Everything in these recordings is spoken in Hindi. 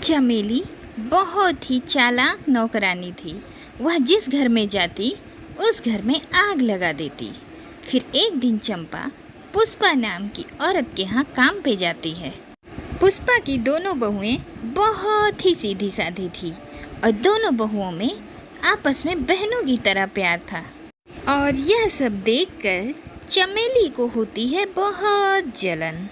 चमेली बहुत ही चालाक नौकरानी थी। वह जिस घर में जाती उस घर में आग लगा देती। फिर एक दिन चंपा पुष्पा नाम की औरत के यहाँ काम पे जाती है। पुष्पा की दोनों बहुएं बहुत ही सीधी साधी थी और दोनों बहुओं में आपस में बहनों की तरह प्यार था। और यह सब देखकर चमेली को होती है बहुत जलन।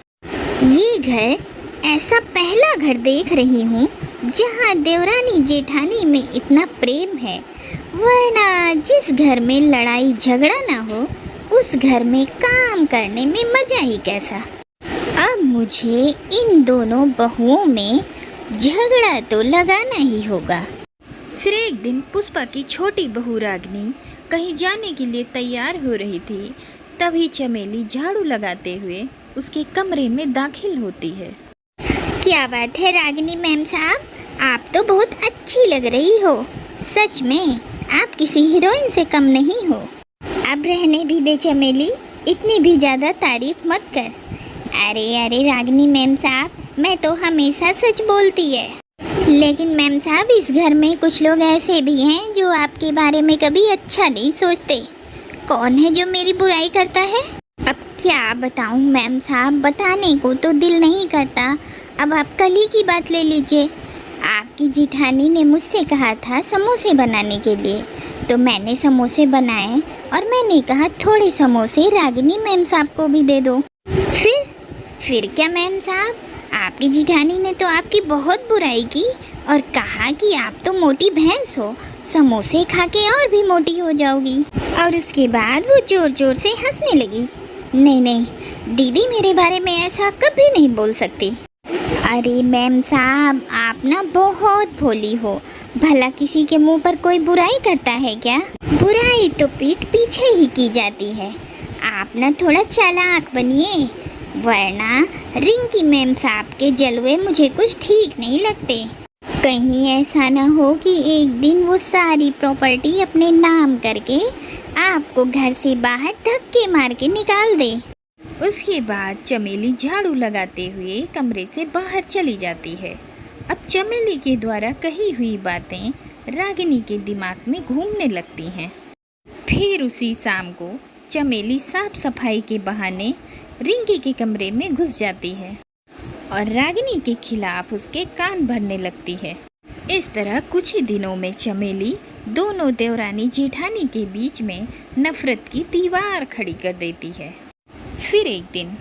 ये घर ऐसा पहला घर देख रही हूँ जहाँ देवरानी जेठानी में इतना प्रेम है, वरना जिस घर में लड़ाई झगड़ा ना हो उस घर में काम करने में मजा ही कैसा। अब मुझे इन दोनों बहुओं में झगड़ा तो लगाना ही होगा। फिर एक दिन पुष्पा की छोटी बहू रागिनी कहीं जाने के लिए तैयार हो रही थी। तभी चमेली झाड़ू लगाते हुए उसके कमरे में दाखिल होती है। क्या बात है रागिनी मैम साहब, आप तो बहुत अच्छी लग रही हो। सच में आप किसी हीरोइन से कम नहीं हो। अब रहने भी दे चमेली, इतनी भी ज़्यादा तारीफ मत कर। अरे रागिनी मैम साहब, मैं तो हमेशा सच बोलती है। लेकिन मैम साहब, इस घर में कुछ लोग ऐसे भी हैं जो आपके बारे में कभी अच्छा नहीं सोचते। कौन है जो मेरी बुराई करता है? अब क्या बताऊं मैम साहब, बताने को तो दिल नहीं करता। अब आप कल ही की बात ले लीजिए। आपकी जेठानी ने मुझसे कहा था समोसे बनाने के लिए, तो मैंने समोसे बनाए और मैंने कहा थोड़े समोसे रागिनी मैम साहब को भी दे दो। फिर क्या मैम साहब, आपकी जेठानी ने तो आपकी बहुत बुराई की और कहा कि आप तो मोटी भैंस हो, समोसे खा के और भी मोटी हो जाओगी। और उसके बाद वो जोर जोर से हंसने लगी। नहीं, दीदी मेरे बारे में ऐसा कभी नहीं बोल सकती। अरे मैम साहब, आप ना बहुत भोली हो। भला किसी के मुंह पर कोई बुराई करता है क्या? बुराई तो पीठ पीछे ही की जाती है। आप ना थोड़ा चालाक बनिए, वरना रिंकी मैम साहब के जलवे मुझे कुछ ठीक नहीं लगते। कहीं ऐसा ना हो कि एक दिन वो सारी प्रॉपर्टी अपने नाम करके आपको घर से बाहर धक्के मार के निकाल दे। उसके बाद चमेली झाड़ू लगाते हुए कमरे से बाहर चली जाती है। अब चमेली के द्वारा कही हुई बातें रागिनी के दिमाग में घूमने लगती हैं। फिर उसी शाम को चमेली साफ सफाई के बहाने रिंकी के कमरे में घुस जाती है और रागिनी के खिलाफ उसके कान भरने लगती है। इस तरह कुछ ही दिनों में चमेली दोनों देवरानी जेठानी के बीच में नफरत की दीवार खड़ी कर देती है। फिर एक दिन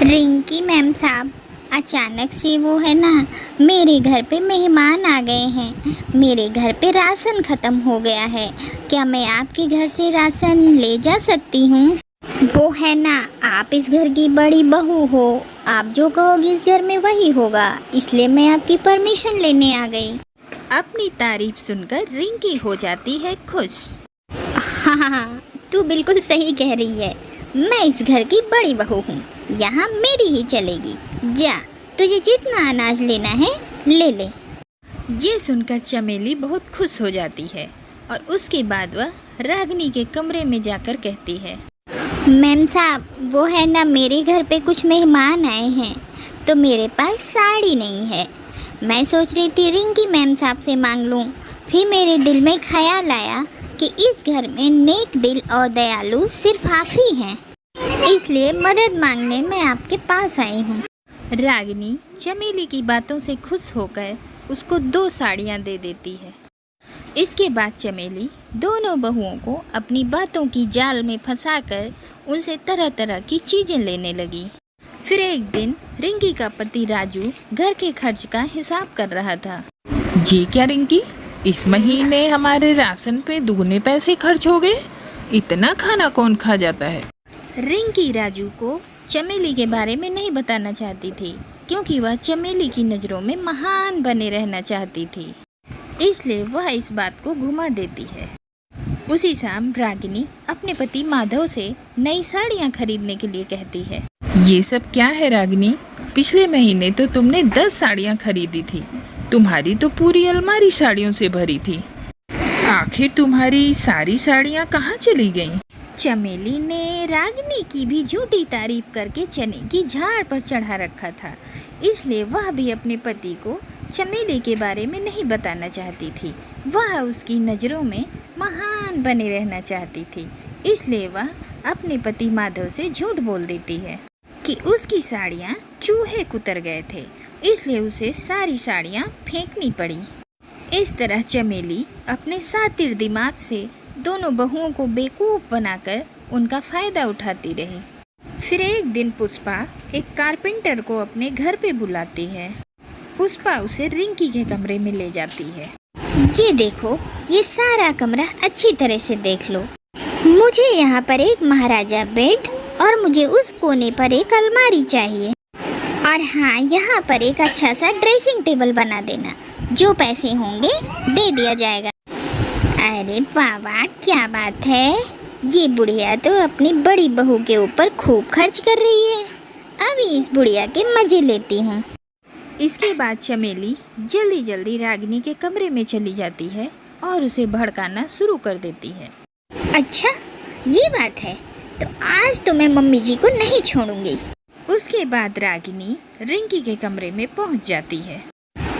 रिंकी मैम साहब, अचानक से वो है ना मेरे घर पे मेहमान आ गए हैं। मेरे घर पे राशन ख़त्म हो गया है। क्या मैं आपके घर से राशन ले जा सकती हूँ? वो है ना, आप इस घर की बड़ी बहू हो, आप जो कहोगी इस घर में वही होगा, इसलिए मैं आपकी परमिशन लेने आ गई। अपनी तारीफ सुनकर रिंकी हो जाती है खुश। हाँ, तू बिल्कुल सही कह रही है। मैं इस घर की बड़ी बहू हूँ, यहाँ मेरी ही चलेगी। जा, तुझे जितना अनाज लेना है ले ले। ये सुनकर चमेली बहुत खुश हो जाती है और उसके बाद वह रागिनी के कमरे में जाकर कहती है, मैम साहब, वो है ना मेरे घर पे कुछ मेहमान आए हैं, तो मेरे पास साड़ी नहीं है। मैं सोच रही थी रिंकी मैम साहब से मांग लूँ। फिर मेरे दिल में ख्याल आया कि इस घर में नेक दिल और दयालु सिर्फ आप ही हैं, इसलिए मदद मांगने मैं आपके पास आई हूँ। रागिनी चमेली की बातों से खुश होकर उसको 2 साड़ियाँ दे देती है। इसके बाद चमेली दोनों बहुओं को अपनी बातों की जाल में फंसाकर उनसे तरह तरह की चीज़ें लेने लगी। फिर एक दिन रिंकी का पति राजू घर के खर्च का हिसाब कर रहा था। ये क्या रिंकी, इस महीने हमारे राशन पे दुगने पैसे खर्च हो गए। इतना खाना कौन खा जाता है? रिंकी राजू को चमेली के बारे में नहीं बताना चाहती थी, क्योंकि वह चमेली की नज़रों में महान बने रहना चाहती थी। इसलिए वह इस बात को घुमा देती है। उसी शाम रागिनी अपने पति माधव से नई साड़ियाँ खरीदने के लिए कहती है। ये सब क्या है रागिनी? पिछले महीने तो तुमने 10 साड़ियाँ खरीदी थी। तुम्हारी तो पूरी अलमारी साड़ियों से भरी थी। आखिर तुम्हारी सारी साड़ियाँ कहाँ चली गईं? चमेली ने रागिनी की भी झूठी तारीफ करके चने की झाड़ पर चढ़ा रखा था, इसलिए वह भी अपने पति को चमेली के बारे में नहीं बताना चाहती थी। वह उसकी नज़रों में महान बने रहना चाहती थी, इसलिए वह अपने पति माधव से झूठ बोल देती है कि उसकी साड़ियाँ चूहे कुतर गए थे, इसलिए उसे सारी साड़ियाँ फेंकनी पड़ी। इस तरह चमेली अपने सातिर दिमाग से दोनों बहुओं को बेवकूफ़ बनाकर उनका फ़ायदा उठाती रही। फिर एक दिन पुष्पा एक कारपेंटर को अपने घर पे बुलाती है। पुष्पा उसे रिंकी के कमरे में ले जाती है। ये देखो, ये सारा कमरा अच्छी तरह से देख लो। मुझे यहाँ पर एक महाराजा बेड और मुझे उस कोने पर एक अलमारी चाहिए। और हाँ, यहाँ पर एक अच्छा सा ड्रेसिंग टेबल बना देना। जो पैसे होंगे दे दिया जाएगा। अरे वाह वाह, क्या बात है। ये बुढ़िया तो अपनी बड़ी बहू के ऊपर खूब खर्च कर रही है। अभी इस बुढ़िया के मजे लेती हूँ। इसके बाद चमेली जल्दी जल्दी रागिनी के कमरे में चली जाती है और उसे भड़काना शुरू कर देती है। अच्छा, ये बात है, तो आज तो मैं मम्मी जी को नहीं छोड़ूंगी। उसके बाद रागिनी रिंकी के कमरे में पहुंच जाती है।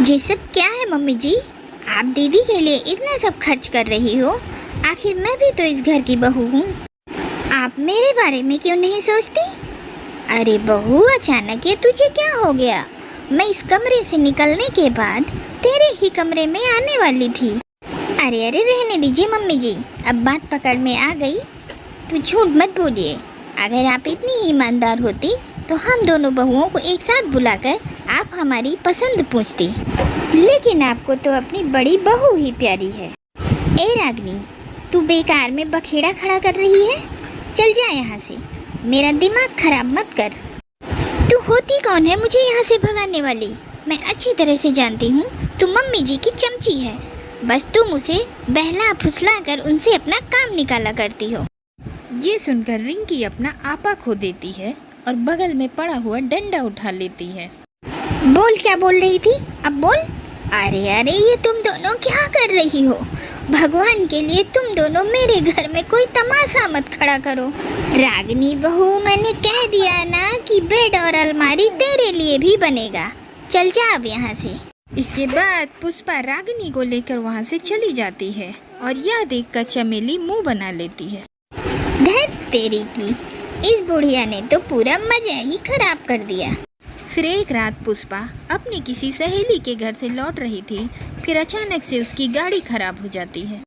ये सब क्या है मम्मी जी? आप दीदी के लिए इतना सब खर्च कर रही हो। आखिर मैं भी तो इस घर की बहू हूँ। आप मेरे बारे में क्यों नहीं सोचती? अरे बहू, अचानक ये तुझे क्या हो गया? मैं इस कमरे से निकलने के बाद तेरे ही कमरे में आने वाली थी। अरे अरे, रहने दीजिए मम्मी जी, अब बात पकड़ में आ गई तो झूठ मत बोलिए। अगर आप इतनी ही ईमानदार होती तो हम दोनों बहुओं को एक साथ बुलाकर आप हमारी पसंद पूछती। लेकिन आपको तो अपनी बड़ी बहू ही प्यारी है। ए रागिनी, तू बेकार में बखेड़ा खड़ा कर रही है। चल जा यहाँ से, मेरा दिमाग खराब मत कर। तू होती कौन है मुझे यहाँ से भगाने वाली? मैं अच्छी तरह से जानती हूँ तू मम्मी जी की चमची है। बस तुम उसे बहला फुसला कर उनसे अपना काम निकाला करती हो। ये सुनकर रिंकी अपना आपा खो देती है और बगल में पड़ा हुआ डंडा उठा लेती है। बोल, क्या बोल रही थी? अब बोल। अरे अरे, ये तुम दोनों क्या कर रही हो? भगवान के लिए तुम दोनों मेरे घर में कोई तमाशा मत खड़ा करो। रागिनी बहू, मैंने कह दिया ना कि बेड और अलमारी तेरे लिए भी बनेगा। चल जा अब यहाँ से। इसके बाद पुष्पा रागिनी को लेकर वहाँ से चली जाती है और यह देखकर चमेली मुंह बना लेती है। धत तेरी की, इस बुढ़िया ने तो पूरा मजा ही खराब कर दिया। फिर एक रात पुष्पा अपनी किसी सहेली के घर से लौट रही थी। फिर अचानक से उसकी गाड़ी खराब हो जाती है।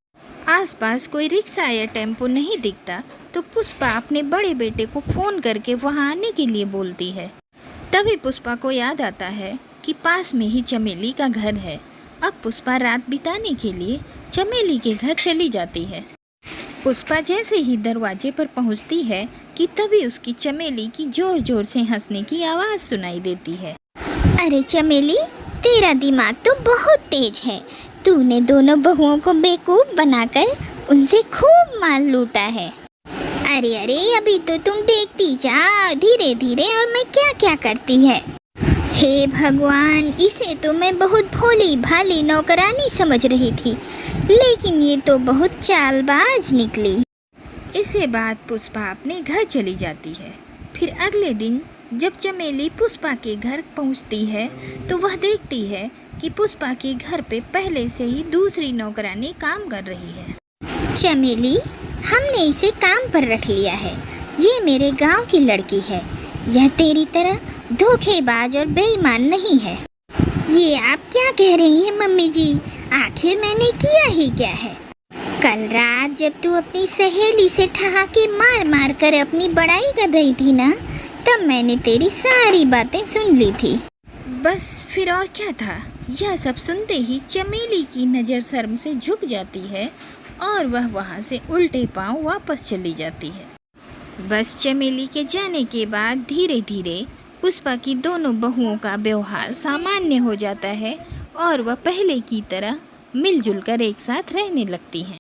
आसपास कोई रिक्शा या टेम्पो नहीं दिखता तो पुष्पा अपने बड़े बेटे को फ़ोन करके वहां आने के लिए बोलती है। तभी पुष्पा को याद आता है कि पास में ही चमेली का घर है। अब पुष्पा रात बिताने के लिए चमेली के घर चली जाती है। पुष्पा जैसे ही दरवाजे पर पहुंचती है कि तभी उसकी चमेली की जोर जोर से हंसने की आवाज़ सुनाई देती है। अरे चमेली, तेरा दिमाग तो बहुत तेज है। तूने दोनों बहुओं को बेवकूफ बनाकर उनसे खूब माल लूटा है। अरे अरे, अभी तो तुम देखती जा धीरे धीरे और मैं क्या क्या करती है। हे भगवान, इसे तो मैं बहुत भोली भाली नौकरानी समझ रही थी, लेकिन ये तो बहुत चालबाज निकली। इसके बाद पुष्पा अपने घर चली जाती है। फिर अगले दिन जब चमेली पुष्पा के घर पहुंचती है तो वह देखती है कि पुष्पा के घर पे पहले से ही दूसरी नौकरानी काम कर रही है। चमेली, हमने इसे काम पर रख लिया है। ये मेरे गांव की लड़की है। यह तेरी तरह धोखेबाज और बेईमान नहीं है। ये आप क्या कह रही हैं मम्मी जी? आखिर मैंने किया ही क्या है? कल रात जब तू अपनी सहेली से ठहाके मार मार कर अपनी बड़ाई कर रही थी ना, तब मैंने तेरी सारी बातें सुन ली थी। बस फिर और क्या था। यह सब सुनते ही चमेली की नज़र शर्म से झुक जाती है और वह वहाँ से उल्टे पांव वापस चली जाती है। बस चमेली के जाने के बाद धीरे धीरे पुष्पा की दोनों बहुओं का व्यवहार सामान्य हो जाता है और वह पहले की तरह मिलजुल कर एक साथ रहने लगती हैं।